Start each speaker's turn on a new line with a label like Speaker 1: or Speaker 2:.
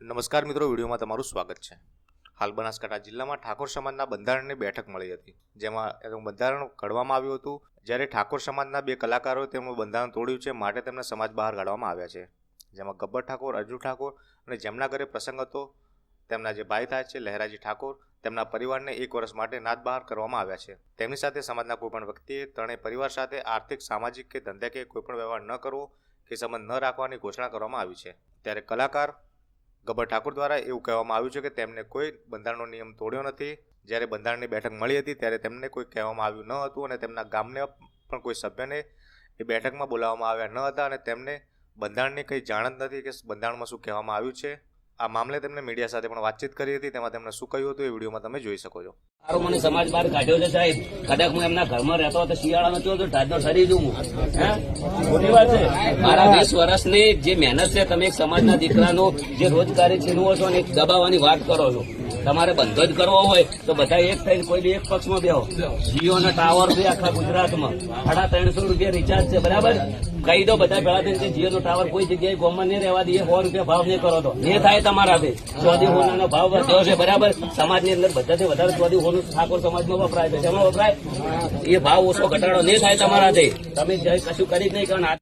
Speaker 1: નમસ્કાર મિત્રો, વિડીયોમાં તમારું સ્વાગત છે। હાલ બનાસકાંઠા જિલ્લામાં ઠાકોર સમાજના બંધારણની બેઠક મળી હતી, જેમાં બંધારણ ઘડવામાં આવ્યું હતું। જ્યારે ઠાકોર સમાજના બે કલાકારોએ તેમનું બંધારણ તોડ્યું છે, માટે તેમને સમાજ બહાર કાઢવામાં આવ્યા છે। જેમાં ગબ્બર ઠાકોર, અર્જુ ઠાકોર અને જેમના ઘરે પ્રસંગ હતો તેમના જે ભાઈ થાય છે લહેરાજી ઠાકોર, તેમના પરિવારને 1 વર્ષ માટે નાત બહાર કરવામાં આવ્યા છે। તેમની સાથે સમાજના કોઈપણ વ્યક્તિએ ત્રણેય પરિવાર સાથે આર્થિક, સામાજિક કે ધંધાકીય કોઈપણ વ્યવહાર ન કરવો કે સંબંધ ન રાખવાની ઘોષણા કરવામાં આવી છે। ત્યારે કલાકાર ગબ્બર ઠાકોર દ્વારા એવું કહેવામાં આવ્યું છે કે તેમને કોઈ બંધારણનો નિયમ તોડ્યો નથી। જ્યારે બંધારણની બેઠક મળી હતી ત્યારે તેમને કોઈ કહેવામાં આવ્યું ન હતું અને તેમના ગામને પણ કોઈ સભ્યને એ બેઠકમાં બોલાવવામાં આવ્યા ન હતા અને તેમને બંધારણની કંઈ જાણ જ નથી કે બંધારણમાં શું કહેવામાં આવ્યું છે। આ મામલે તેમને મીડિયા સાથે પણ વાતચીત કરી હતી, તેમાં તેમણે શું કહ્યું હતું એ વિડીયોમાં તમે જોઈ શકો છો।
Speaker 2: મારો મને સમાજ બહાર કાઢ્યો છે સાહેબ। કદાચ હું એમના ઘરમાં રહેતો હતો, શિયાળામાં થયો તો ઢાઢનો ઠરી જઉં હું। ખોટી વાત છે? મારા 20 વર્ષની જે મહેનત છે, તમે એક સમાજના દીકરાનો જે રોજગારી છીનવો છો અને એક દબાવવાની વાત કરો છો। તમારે બંધો જ કરવો હોય તો બધા એક થઈને કોઈ બી એક પક્ષમાં બેહો। જીઓના ટાવર છે આખા ગુજરાતમાં, 350 રૂપિયા રિચાર્જ છે, બરાબર? કહી દો બધા ભેળા થઈને જીઓનો ટાવર કોઈ જગ્યાએ ગામમાં નહીં રહેવા દઈએ, 100 રૂપિયા ભાવ નહીં કરો તો નહીં થાય તમારા બે। ચોદી હોનાનો ભાવ વધ્યો છે, બરાબર? સમાજની અંદર બધાથી વધારે ચોદી હોનું ઠાકોર સમાજમાં વપરાય છે। જેમાં વપરાય એ ભાવ ઓછો ઘટાડો નહીં થાય તમારાથી, તમે કશું કરી જ નહીં. કારણ